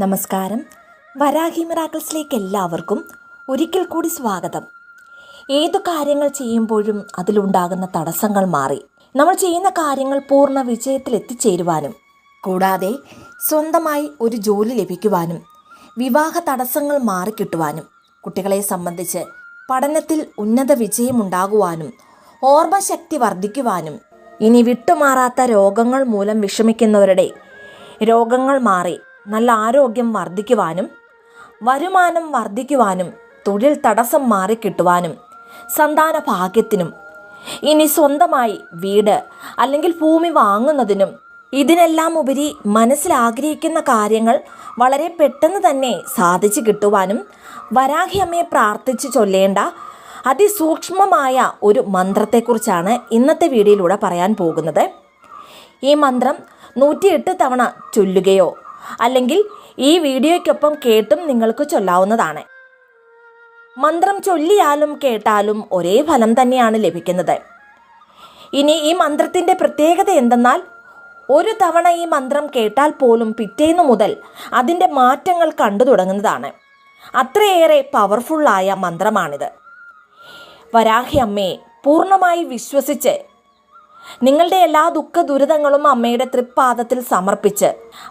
നമസ്കാരം. വരാഹി മിറാക്കിൾസിലേക്ക് എല്ലാവർക്കും ഒരിക്കൽ കൂടി സ്വാഗതം. ഏതു കാര്യങ്ങൾ ചെയ്യുമ്പോഴും അതിലുണ്ടാകുന്ന തടസ്സങ്ങൾ മാറി നമ്മൾ ചെയ്യുന്ന കാര്യങ്ങൾ പൂർണ്ണ വിജയത്തിൽ എത്തിച്ചേരുവാനും കൂടാതെ സ്വന്തമായി ഒരു ജോലി ലഭിക്കുവാനും വിവാഹ തടസ്സങ്ങൾ മാറിക്കിട്ടുവാനും കുട്ടികളെ സംബന്ധിച്ച് പഠനത്തിൽ ഉന്നത വിജയമുണ്ടാകുവാനും ഓർമ്മശക്തി വർദ്ധിക്കുവാനും ഇനി വിട്ടുമാറാത്ത രോഗങ്ങൾ മൂലം വിഷമിക്കുന്നവരുടെ രോഗങ്ങൾ മാറി നല്ല ആരോഗ്യം വർദ്ധിക്കുവാനും വരുമാനം വർദ്ധിക്കുവാനും തൊഴിൽ തടസ്സം മാറിക്കിട്ടുവാനും സന്താന ഭാഗ്യത്തിനും ഇനി സ്വന്തമായി വീട് അല്ലെങ്കിൽ ഭൂമി വാങ്ങുന്നതിനും ഇതിനെല്ലാം ഉപരി മനസ്സിലാഗ്രഹിക്കുന്ന കാര്യങ്ങൾ വളരെ പെട്ടെന്ന് തന്നെ സാധിച്ചു കിട്ടുവാനും വരാഹി അമ്മയെ പ്രാർത്ഥിച്ച് ചൊല്ലേണ്ട അതിസൂക്ഷ്മമായ ഒരു മന്ത്രത്തെക്കുറിച്ചാണ് ഇന്നത്തെ വീഡിയോയിലൂടെ പറയാൻ പോകുന്നത്. ഈ മന്ത്രം 108 തവണ ചൊല്ലുകയോ അല്ലെങ്കിൽ ഈ വീഡിയോയ്ക്കൊപ്പം കേട്ടും നിങ്ങൾക്ക് ചൊല്ലാവുന്നതാണ്. മന്ത്രം ചൊല്ലിയാലും കേട്ടാലും ഒരേ ഫലം തന്നെയാണ് ലഭിക്കുന്നത്. ഇനി ഈ മന്ത്രത്തിൻ്റെ പ്രത്യേകത എന്തെന്നാൽ ഒരു തവണ ഈ മന്ത്രം കേട്ടാൽ പോലും പിറ്റേന്നു മുതൽ അതിൻ്റെ മാറ്റങ്ങൾ കണ്ടു തുടങ്ങുന്നതാണ്. അത്രയേറെ പവർഫുള്ളായ മന്ത്രമാണിത്. വരാഹി അമ്മയെ പൂർണ്ണമായി വിശ്വസിച്ച് നിങ്ങളുടെ എല്ലാ ദുഃഖ ദുരിതങ്ങളും അമ്മയുടെ തൃപ്പാദത്തിൽ സമർപ്പിച്ച്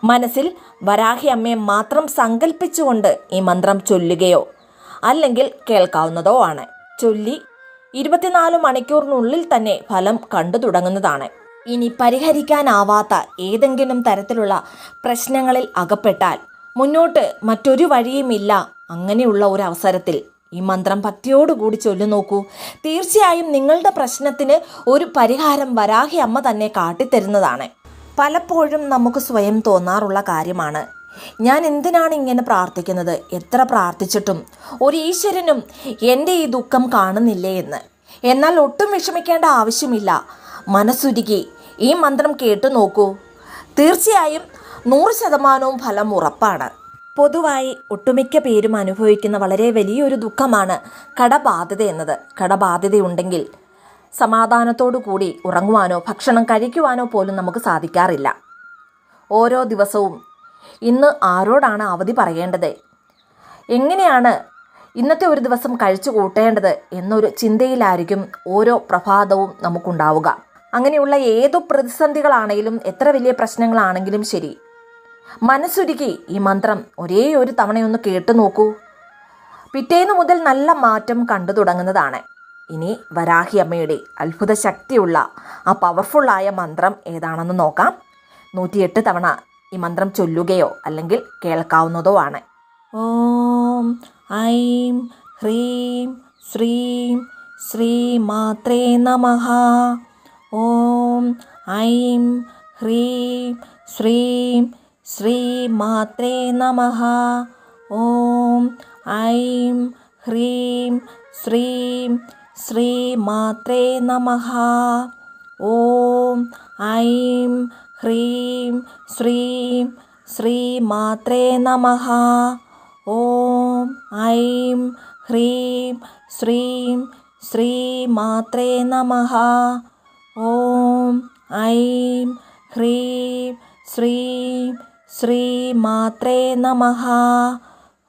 മനസ്സിൽ വരാഹി അമ്മയെ മാത്രം സങ്കല്പിച്ചുകൊണ്ട് ഈ മന്ത്രം ചൊല്ലുകയോ അല്ലെങ്കിൽ കേൾക്കാവുന്നതോ ആണ്. ചൊല്ലി 24 മണിക്കൂറിനുള്ളിൽ തന്നെ ഫലം കണ്ടു തുടങ്ങുന്നതാണ്. ഇനി പരിഹരിക്കാനാവാത്ത ഏതെങ്കിലും തരത്തിലുള്ള പ്രശ്നങ്ങളിൽ അകപ്പെട്ടാൽ മുന്നോട്ട് മറ്റൊരു വഴിയുമില്ല, അങ്ങനെയുള്ള ഒരു അവസരത്തിൽ ഈ മന്ത്രം ഭക്തിയോടുകൂടി ചൊല്ലു നോക്കൂ. തീർച്ചയായും നിങ്ങളുടെ പ്രശ്നത്തിന് ഒരു പരിഹാരം വരാഹി അമ്മ തന്നെ കാട്ടിത്തരുന്നതാണ്. പലപ്പോഴും നമുക്ക് സ്വയം തോന്നാറുള്ള കാര്യമാണ്, ഞാൻ എന്തിനാണ് ഇങ്ങനെ പ്രാർത്ഥിക്കുന്നത്, എത്ര പ്രാർത്ഥിച്ചിട്ടും ഒരു ഈശ്വരനും എൻ്റെ ഈ ദുഃഖം കാണുന്നില്ലേ എന്ന്. എന്നാൽ ഒട്ടും വിഷമിക്കേണ്ട ആവശ്യമില്ല. മനസ്സുരുകി ഈ മന്ത്രം കേട്ടു നോക്കൂ. തീർച്ചയായും 100% ഫലം ഉറപ്പാണ്. പൊതുവായി ഒട്ടുമിക്ക പേരും അനുഭവിക്കുന്ന വളരെ വലിയൊരു ദുഃഖമാണ് കടബാധ്യത എന്നത്. കടബാധ്യതയുണ്ടെങ്കിൽ സമാധാനത്തോടു കൂടി ഉറങ്ങുവാനോ ഭക്ഷണം കഴിക്കുവാനോ പോലും നമുക്ക് സാധിക്കാറില്ല. ഓരോ ദിവസവും ഇന്ന് ആരോടാണ് അവധി പറയേണ്ടത്, എങ്ങനെയാണ് ഇന്നത്തെ ഒരു ദിവസം കഴിച്ചു കൂട്ടേണ്ടത് എന്നൊരു ചിന്തയിലായിരിക്കും ഓരോ പ്രഭാതവും നമുക്കുണ്ടാവുക. അങ്ങനെയുള്ള ഏതു പ്രതിസന്ധികളാണെങ്കിലും എത്ര വലിയ പ്രശ്നങ്ങളാണെങ്കിലും ശരി, മനസ്സുരുക്കി ഈ മന്ത്രം ഒരേ ഒരു തവണയൊന്ന് കേട്ടു നോക്കൂ. പിറ്റേന്നു മുതൽ നല്ല മാറ്റം കണ്ടു തുടങ്ങുന്നതാണ്. ഇനി വരാഹി അമ്മയുടെ അത്ഭുത ശക്തിയുള്ള ആ പവർഫുള്ളായ മന്ത്രം ഏതാണെന്ന് നോക്കാം. 108 തവണ ഈ മന്ത്രം ചൊല്ലുകയോ അല്ലെങ്കിൽ കേൾക്കാവുന്നതോ ആണ്. ഓം ഐം ഹ്രീം ശ്രീം ശ്രീ മാത്രേ നമഃ. ഓം ഐം ഹ്രീം ശ്രീം ശ്രീ മാത്രേ നമഃ. ഓം ഐം ഹ്രീം ശ്രീം ശ്രീ മാത്രേ നമഃ. ഓം ഐം ഹ്രീം ശ്രീം ശ്രീ മാത്രേ നമഃ. ഓം ഐം ഹ്രീം ശ്രീം ശ്രീ മാത്രേ നമഃ. ഓം ഐം ഹ്രീം ശ്രീം ശ്രീ മാത്രേ നമഃ.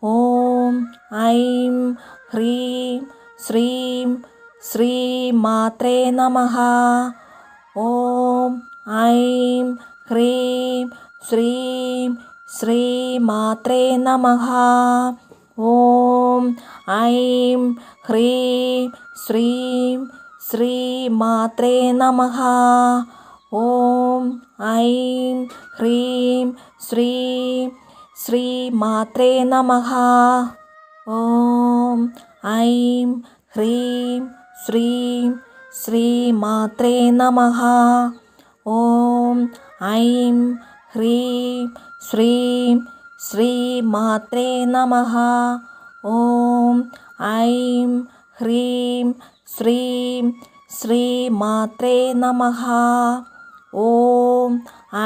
ഓം ഐം ഹ്രീം ശ്രീം ശ്രീ മാത്രേ നമഃ. ഓം ഐം ഹ്രീം ശ്രീം ശ്രീ മാത്രേ നമഃ. ഓം ഐം ഹ്രീം ശ്രീം ശ്രീ മാത്രേ നമഃ. ഓം ഐം ഹ്രീം ശ്രീം ശ്രീ മാത്രേ നമഃ. ഓം ഐം ഹ്രീം ശ്രീം ശ്രീ മാത്രേ നമഃ. ഓം ഐം ഹ്രീം ശ്രീം ശ്രീ മാത്രേ നമഃ. ഓം ഐം ഹ്രീം ശ്രീം ശ്രീ മാത്രേ നമഃ. ഓം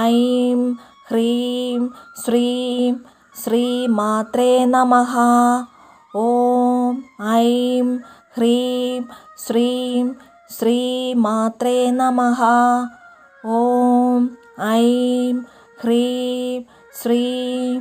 ഐം ഹ്രീം ശ്രീം ശ്രീ മാത്രേ നമഃ. ഓം ഐം ഹ്രീം ശ്രീം ശ്രീ മാത്രേ നമഃ. ഓം ഐം ഹ്രീം ശ്രീം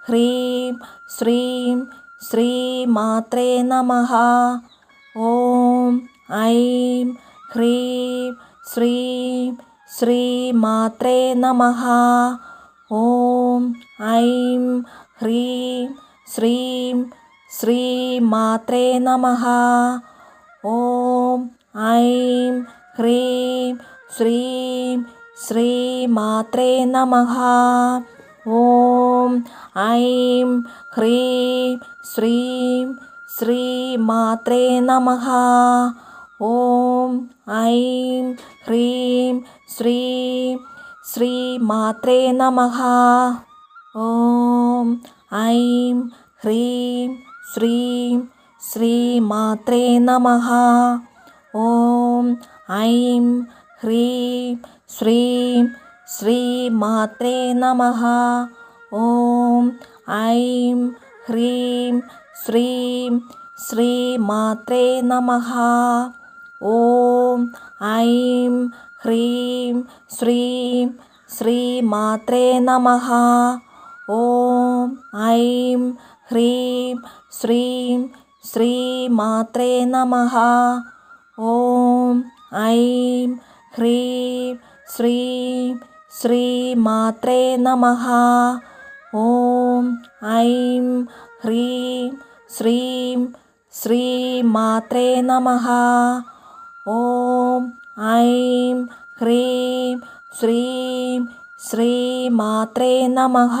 హ్రీం శ్రీం శ్రీమాత్రే నమః. ఓం ఐం హ్రీం శ్రీం శ్రీమాత్రే నమః. ఓం ఐం హ్రీం శ్రీం శ్రీమాత్రే నమః. ఓం ఐం హ్రీం శ్రీం శ్రీమాత్రే నమః. ఓం ఐం హ్రీం శ్రీం శ్రీమాత్రే నమః. ఓం ఐం హ్రీం శ్రీం శ్రీమాత్రే నమః. ఓం ఐం హ్రీం శ్రీం శ్రీమాత్రే నమః. ఓం ఐం హ్రీం శ్రీం శ్రీమాత్రే నమః. ఓం ఐం హ్రీం శ్రీం శ్రీమాత్రే నమః. ఓం ఐం హ్రీం శ్రీం శ్రీమాత్రే నమః. ఓం ఐం హ్రీం శ్రీం శ్రీమాత్రే నమః. ఓం ఐం హ్రీం శ్రీం శ్రీమాత్రే నమః. ఓం ఐం హ్రీం శ్రీం శ్రీమాత్రే నమః. ఓం ఐం హ్రీం శ్రీం శ్రీమాత్రే నమః.